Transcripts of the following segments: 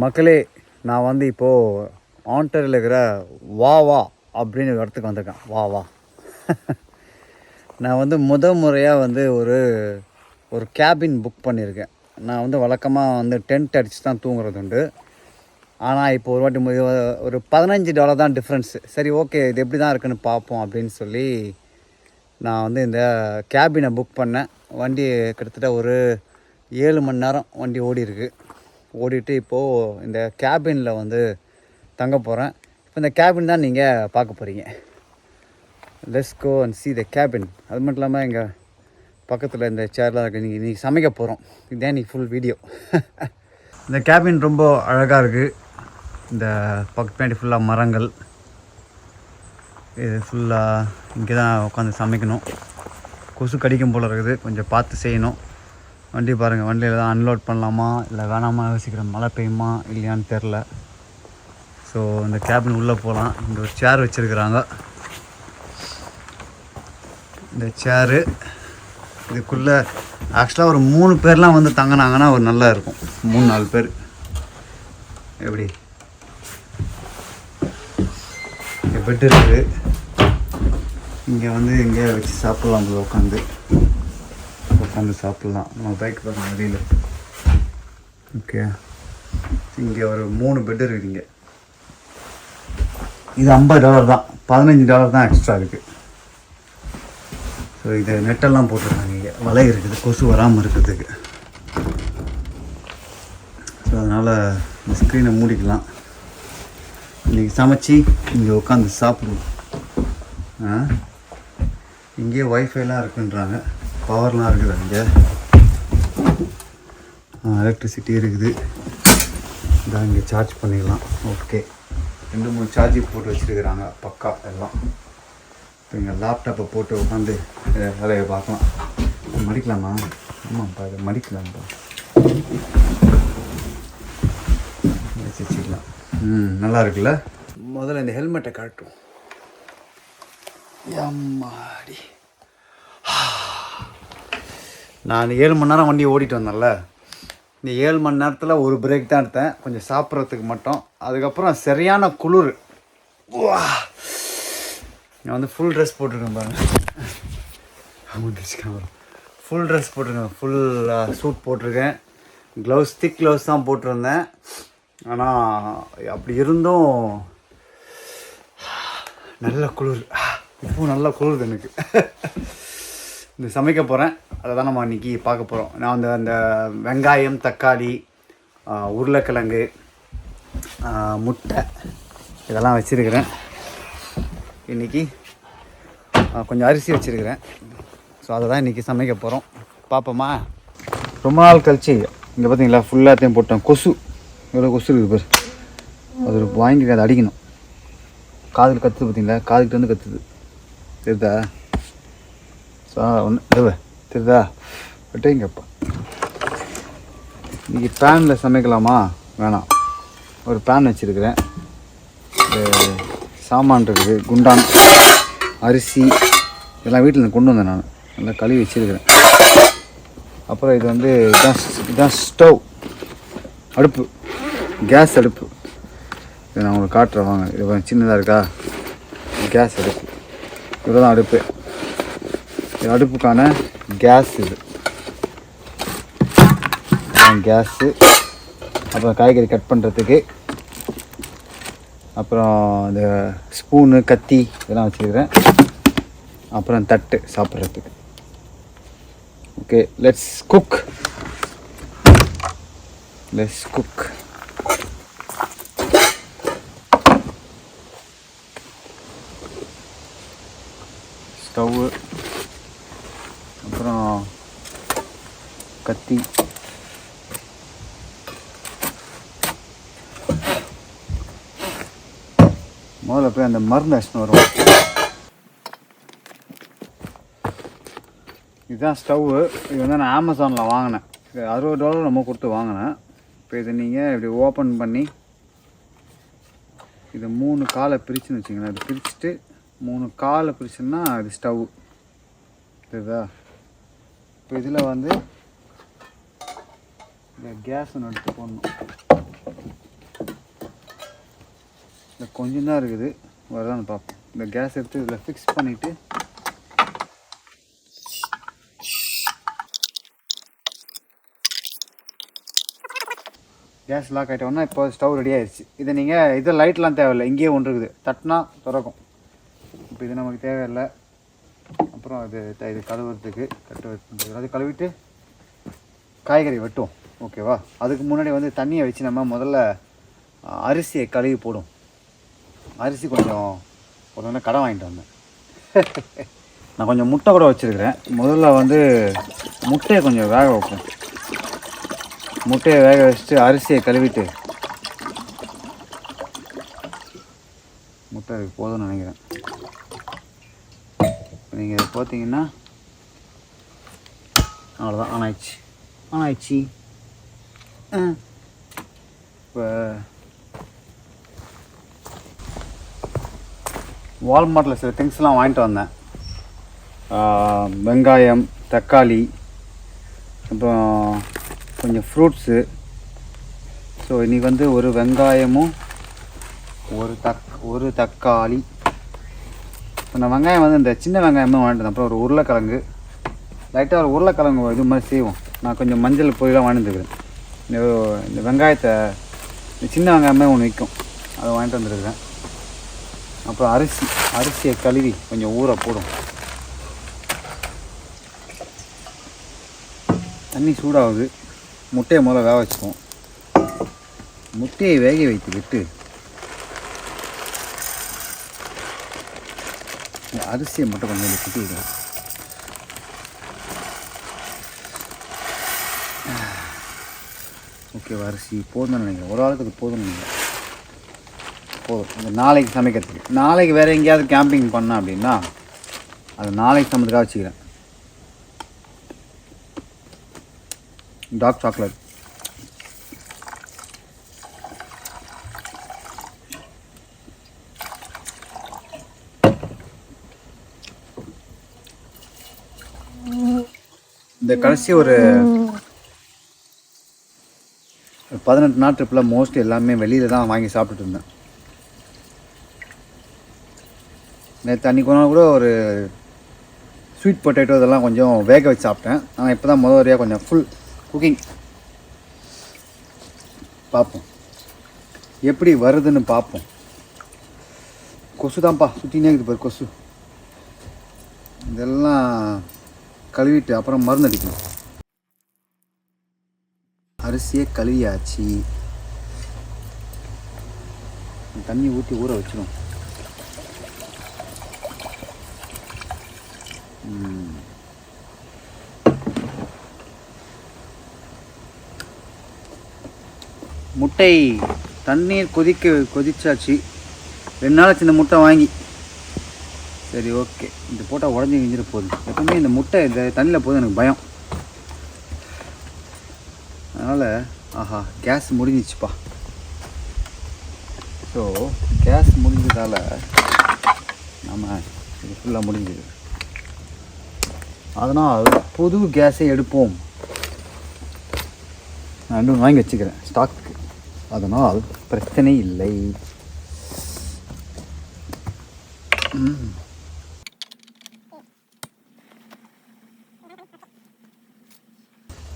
மக்களே, நான் வந்து இப்போது ஆண்டரில் இருக்கிற வாவா அப்படின்னு ஒரு இடத்துக்கு வந்திருக்கேன். வாவா நான் வந்து முறையாக வந்து ஒரு கேபின் புக் பண்ணியிருக்கேன். நான் வந்து வழக்கமாக வந்து டென்ட் அடித்து தான் தூங்குறது உண்டு. ஆனால் இப்போ ஒரு வாட்டி ஒரு $15 தான் டிஃப்ரென்ஸு. சரி, ஓகே, இது எப்படி தான் இருக்குன்னு பார்ப்போம் அப்படின்னு சொல்லி நான் வந்து இந்த கேபினை புக் பண்ணேன். வண்டி கிட்டத்தட்ட ஒரு 7 மணி நேரம் வண்டி ஓடிட்டு இப்போது இந்த கேபினில் வந்து தங்க போகிறேன். இப்போ இந்த கேபின் தான் நீங்கள் பார்க்க போகிறீங்க. Let's go and see the cabin. அது மட்டும் இல்லாமல் எங்கள் பக்கத்தில் இந்த சேர்லாம் இருக்குது. நீங்கள் சமைக்க போகிறோம். இதுதான் இன்றைக்கி ஃபுல் வீடியோ. இந்த கேபின் ரொம்ப அழகாக இருக்குது. இந்த பக்கத்து ஃபுல்லாக மரங்கள். இது ஃபுல்லாக இங்கே தான் உட்காந்து சமைக்கணும். கொசு கடிக்கும் போல் இருக்குது, கொஞ்சம் பார்த்து செய்யணும். வண்டி பாருங்கள், வண்டியில் தான் அன்லோட் பண்ணலாமா இல்லை வேணாமா யோசிக்கிறேன். மழை பெய்யுமா இல்லையான்னு தெரில. ஸோ இந்த கேபின் உள்ளே போகலாம். இங்கே ஒரு சேர் வச்சுருக்குறாங்க. இந்த சேரு இதுக்குள்ளே ஆக்சுவலாக ஒரு 3 பேர்லாம் வந்து தங்கினாங்கன்னா ஒரு நல்லா இருக்கும். 3-4 பேர் எப்படி. இங்கே பெட் இருக்குது. இங்கே வந்து எங்கேயா வச்சு சாப்பிட்லாம். போது உட்காந்து சாப்பிட்லாம். நம்ம பைக் பாருங்கள் வெளியில். ஓகே, இங்கே ஒரு 3 பெட் இருக்குதுங்க. இது $50 தான். $15 தான் எக்ஸ்ட்ரா இருக்குது. ஸோ இதை நெட்டெல்லாம் போட்டிருக்காங்க. இங்கே வலை இருக்குது, கொசு வராமல் இருக்கிறதுக்கு. ஸோ அதனால் இந்த ஸ்க்ரீனை மூடிக்கலாம். இன்றைக்கி சமைச்சி இங்கே உட்காந்து சாப்பிடுவோம். இங்கேயே ஒய்ஃபைலாம் இருக்குன்றாங்க. பவர்லாம் இருக்குது. அங்கே எலக்ட்ரிசிட்டி இருக்குது. இதான் இங்கே சார்ஜ் பண்ணிக்கலாம். ஓகே, 2-3 சார்ஜிங் போட்டு வச்சுருக்கிறாங்க. பக்கா எல்லாம். இப்போ இங்கே லேப்டாப்பை போட்டு உட்காந்து வேலையை பார்க்கலாம். மடிக்கலாமா? ஆமாம்ப்பா, இதை மடிக்கலாம்ப்பா. வச்சுக்கலாம். நல்லா இருக்குல்ல. முதல்ல இந்த ஹெல்மெட்டை காட்டும். அம்மாடி, நான் 7 மணி நேரம் வண்டி ஓடிட்டு வந்தேன்ல. இந்த 7 மணி நேரத்தில் ஒரு பிரேக் தான் எடுத்தேன், கொஞ்சம் சாப்பிட்றதுக்கு மட்டும். அதுக்கப்புறம் சரியான குளிர். நான் வந்து ஃபுல் ட்ரெஸ் போட்டிருக்கேன் பாருங்கள். ஃபுல் ட்ரெஸ் போட்டிருக்கேன். ஃபுல் சூட் போட்டிருக்கேன். க்ளவுஸ், திக் க்ளவுஸ் தான் போட்டிருந்தேன். ஆனால் அப்படி இருந்தும் நல்ல குளிர். இப்போ நல்லா குளிருது எனக்கு. இந்த சமைக்க போகிறேன். அதை தான் நம்ம இன்றைக்கி பார்க்க போகிறோம். நான் அந்த வெங்காயம், தக்காளி, உருளைக்கிழங்கு, முட்டை இதெல்லாம் வச்சுருக்கிறேன். இன்றைக்கி கொஞ்சம் அரிசி வச்சுருக்கிறேன். ஸோ அதை தான் இன்றைக்கி சமைக்க போகிறோம். பார்ப்போமா? ரொம்ப நாள் கழிச்சு இங்கே பார்த்தீங்களா ஃபுல்லாத்தையும் போட்டேன். கொசு எவ்வளோ கொசு இருக்குது பேர். அது வாங்கி அதை அடிக்கணும். காதில் கற்றுது பார்த்தீங்களா, காதுக்கிட்ட வந்து கற்றுது. தெரியுதா? ஸோ ஒன்று தெரியுதா? விட்டேங்கப்பா. இன்றைக்கி பேனில் சமைக்கலாமா? வேணாம். ஒரு பேன் வச்சுருக்கிறேன். சாமான் இருக்குது, குண்டான், அரிசி இதெல்லாம் வீட்டில் கொண்டு வந்தேன். நான் நல்லா கழுவி வச்சுருக்கிறேன். அப்புறம் இது வந்து இதுதான் ஸ்டவ், அடுப்பு, கேஸ் அடுப்பு. இதை நான் உங்களுக்கு காட்டுறேன் வாங்க. இது சின்னதாக இருக்கா? கேஸ் அடுப்பு. இவ்வளோ தான் அடுப்பு. இது அடுப்புக்கான கேஸ். இது கேஸு. அப்புறம் காய்கறி கட் பண்ணுறதுக்கு. அப்புறம் இந்த ஸ்பூனு, கத்தி இதெல்லாம் வச்சுருக்கிறேன். அப்புறம் தட்டு சாப்பிட்றதுக்கு. Okay, let's cook. ஸ்டவ்வு, அப்புறம் கத்தி, முதல்ல போய் அந்த மருந்து அடிச்சுன்னு வரும். இதுதான் ஸ்டவ்வு. இது வந்து நான் அமேசானில் வாங்கினேன். இது $60 நம்ம கொடுத்து வாங்கினேன். இப்போ இதை நீங்கள் இப்படி ஓப்பன் பண்ணி இது 3 காலை பிரிச்சுன்னு வச்சிங்களேன். இது பிரிச்சுட்டு 3 காலை பிரிச்சுன்னா இது ஸ்டவ். இதுதா இப்போ இதில் வந்து இந்த கேஸ் ஒன்று எடுத்து போடணும். இந்த கொஞ்சம் தான் இருக்குது, வருதான்னு பார்ப்போம். இந்த கேஸ் எடுத்து இதில் ஃபிக்ஸ் பண்ணிவிட்டு கேஸ் லாக் ஆகிட்டோன்னா இப்போ ஸ்டவ் ரெடி ஆயிடுச்சு. இதை நீங்கள் இது லைட்லாம் தேவையில்லை, இங்கேயே ஒன்று இருக்குது, தட்டினா திறக்கும். இப்போ இது நமக்கு தேவையில்லை. அப்புறம் இது கழுவுறதுக்கு அது கழுவிட்டு காய்கறி வெட்டும். ஓகேவா? அதுக்கு முன்னாடி வந்து தண்ணியை வச்சு நம்ம முதல்ல அரிசியை கழுவி போடும். அரிசி கொஞ்சம் ஒரு கடை வாங்கிட்டு வந்தேன். நான் கொஞ்சம் முட்டை கூட வச்சுருக்கிறேன். முதல்ல வந்து முட்டையை கொஞ்சம் வேக வைப்போம். முட்டையை வேக வச்சுட்டு அரிசியை கழுவிட்டு, முட்டை போதும்னு நினைக்கிறேன். நீங்கள் இதை பார்த்தீங்கன்னா அவ்வளோதான், ஆனாயிடுச்சு. இப்போ வால்மார்ட்டில் சில திங்ஸ்லாம் வாங்கிட்டு வந்தேன். வெங்காயம், தக்காளி, அப்புறம் கொஞ்சம் ஃப்ரூட்ஸு. ஸோ இன்றைக்கி வந்து ஒரு வெங்காயமும் ஒரு தக்காளி. இந்த வெங்காயம் வந்து இந்த சின்ன வெங்காயமும் வாங்கிட்டு வந்தேன். அப்புறம் ஒரு உருளைக்கிழங்கு, லைட்டாக ஒரு உருளைக்கிழங்கு இது மாதிரி செய்வோம். நான் கொஞ்சம் மஞ்சள் பொரியெலாம் வாங்கிட்டு வந்துருக்கிறேன். இந்த வெங்காயத்தை இந்த சின்ன வெங்காயமே ஒன்று விற்கும், அதை வாங்கிட்டு வந்துருக்கிறேன். அப்புறம் அரிசியை கழுவி கொஞ்சம் ஊற போடும். தண்ணி சூடாகுது. முட்டையை முதல்ல வேக வச்சுப்போம். முட்டையை வேக வைத்து விட்டு அரிசியை மட்டும் கொஞ்சம் குட்டிக்கிறேன். ஓகேவா? அரிசி போதும்னு நினைக்கிறேன். ஒரு ஆளுக்கு போதும்னு நினைக்கிறேன். போதும். அந்த நாளைக்கு சமைக்கிறதுக்கு. நாளைக்கு வேறு எங்கேயாவது கேம்பிங் பண்ணேன் அப்படின்னா அது நாளைக்கு சமைக்கிறதுக்காக வச்சுக்கிறேன். Dark chocolate. இந்த கடைசி ஒரு 18 நாள் ட்ரிப்பில் மோஸ்ட்லி எல்லாமே வெளியில் தான் வாங்கி சாப்பிட்டுட்டு இருந்தேன். நேற்று அன்றைக்கி ஒரு நாள் கூட ஒரு ஸ்வீட் பொட்டேட்டோ இதெல்லாம் கொஞ்சம் வேக வச்சு சாப்பிட்டேன். ஆனால் இப்போ தான் முதல் வரையாக கொஞ்சம் ஃபுல் குக்கிங் பார்ப்போம், எப்படி வருதுன்னு பார்ப்போம். கொசு தான்ப்பா சுற்றினே இருக்குது பாரு, கொசு. இதெல்லாம் கழுவிட்டு அப்புறம் மருந்து அடிக்கணும். அரிசியை கழுவியாச்சு. தண்ணி ஊற்றி ஊற வச்சிடும். முட்டை தண்ணீர் கொதிச்சாச்சு. 2 நாள் சின்ன முட்டை வாங்கி. சரி, ஓகே. இந்த போட்டால் உடஞ்சி கிஞ்சிட போகுது. எப்பவுமே இந்த முட்டை இந்த தண்ணியில் போகுது எனக்கு பயம். அதனால் ஆஹா, கேஸ் முடிஞ்சிச்சுப்பா. ஸோ கேஸ் முடிஞ்சதால் நம்ம இது ஃபுல்லாக முடிஞ்சுது. அதனால் புது கேஸை எடுப்போம். நான் இன்னும் வாங்கி வச்சுக்கிறேன் ஸ்டாக்கு. அதனால் பிரச்சனை இல்லை.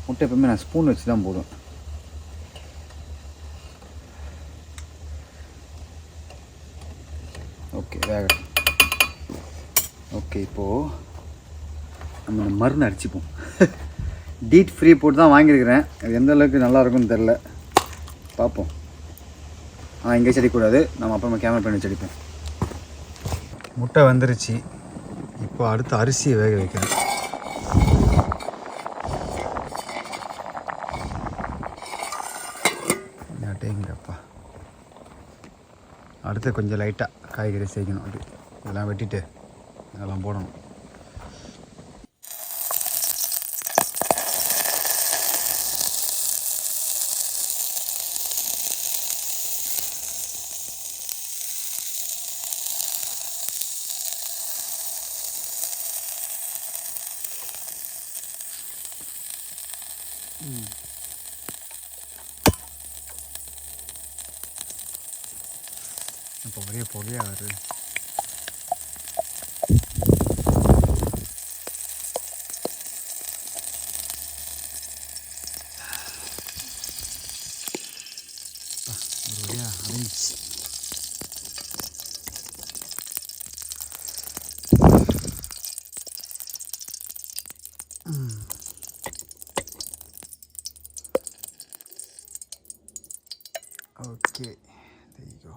முட்டை எப்பவுமே நான் ஸ்பூன் வச்சு தான் போடுவேன். ஓகே, வேகட்டும். ஓகே, இப்போது நம்ம இந்த மருந்து அடிச்சுப்போம். டீட் ஃப்ரீ போட்டு தான் வாங்கியிருக்கிறேன். அது எந்த அளவுக்கு நல்லா இருக்கும்னு தெரில, பார்ப்போம். இங்கே செடிக்கூடாது, நம்ம அப்புறமா கேமரா பண்ணி செடிப்போம். முட்டை வந்துருச்சு. இப்போ அடுத்து அரிசியை வேக வைக்கிறேன். டேங்கப்பா. அடுத்து கொஞ்சம் லைட்டாக காய்கறி சேர்க்கணும். அப்படி இதெல்லாம் வெட்டிட்டு இதெல்லாம் போடணும். இப்போ ஒரே புகையாக வருது. ஒரு வழியாக அடைஞ்சிச்சு. Okay, there you go.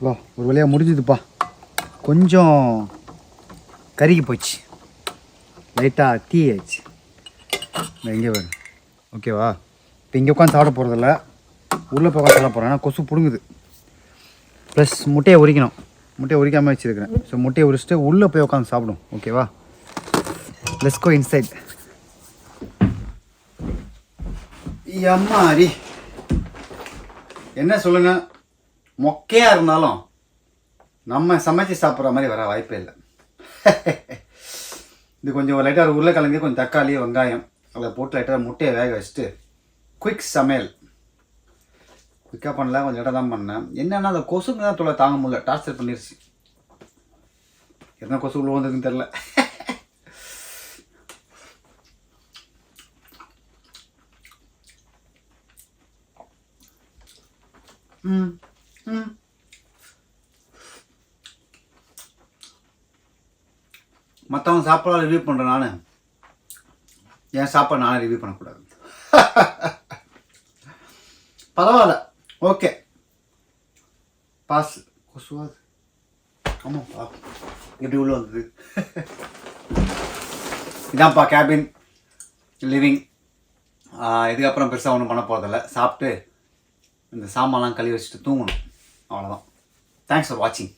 வா, ஒரு வழியாக முடிஞ்சுதுப்பா. கொஞ்சம் கருகி போச்சு, லைட்டாக தீ ஆயிடுச்சு. எங்கே வேணும்? ஓகேவா? இப்போ இங்கே உட்காந்து சாப்பிட போகிறதில்ல, உள்ளே போய் உட்காந்து சாப்பிட போகிறேன். ஏன்னா கொசு பிடுங்குது. ப்ளஸ் முட்டையை உரிக்கணும். முட்டையை உரிக்காமல் வச்சுருக்கிறேன். ஸோ முட்டையை உரிச்சிட்டு உள்ளே போய் உட்காந்து சாப்பிடும். ஓகேவா? Let's go inside. அம்மாடி, என்ன சொல்லுங்கள், மொக்கையாக இருந்தாலும் நம்ம சமைச்சு சாப்பிட்ற மாதிரி வர வாய்ப்பே இல்லை. இது கொஞ்சம் லைட்டாக உருளைக்கிழங்கு, கொஞ்சம் தக்காளி, வெங்காயம் அதை போட்டு லைட்டாக முட்டையை வேக வச்சுட்டு குயிக் சமையல். குயிக்காக பண்ணல, கொஞ்சம் லேட்டாக தான் பண்ணேன். என்னென்னா அந்த கொசுங்க தான் தொலை தாங்க முடியல, டார்ச்சர் பண்ணிடுச்சு. என்ன கொசு உள்ள வந்ததுன்னு தெரில. மற்றவங்க சாப்பாடு ரிவ்யூ பண்ணுறேன், நான் என் சாப்பாடு நானே ரிவ்யூ பண்ணக்கூடாது. பரவாயில்ல, ஓகே, பாஸ். கொசுவாது, ஆமாப்பா, எப்படி உள்ள வந்தது? இதான்ப்பா கேபின் லிவிங். இதுக்கப்புறம் பெருசாக ஒன்றும் பண்ண போகிறதில்ல. சாப்பிட்டு இந்த சாமான்லாம் கழுவி வச்சுட்டு தூங்கணும், அவ்வளோதான். தேங்க்ஸ் ஃபார் வாட்சிங்.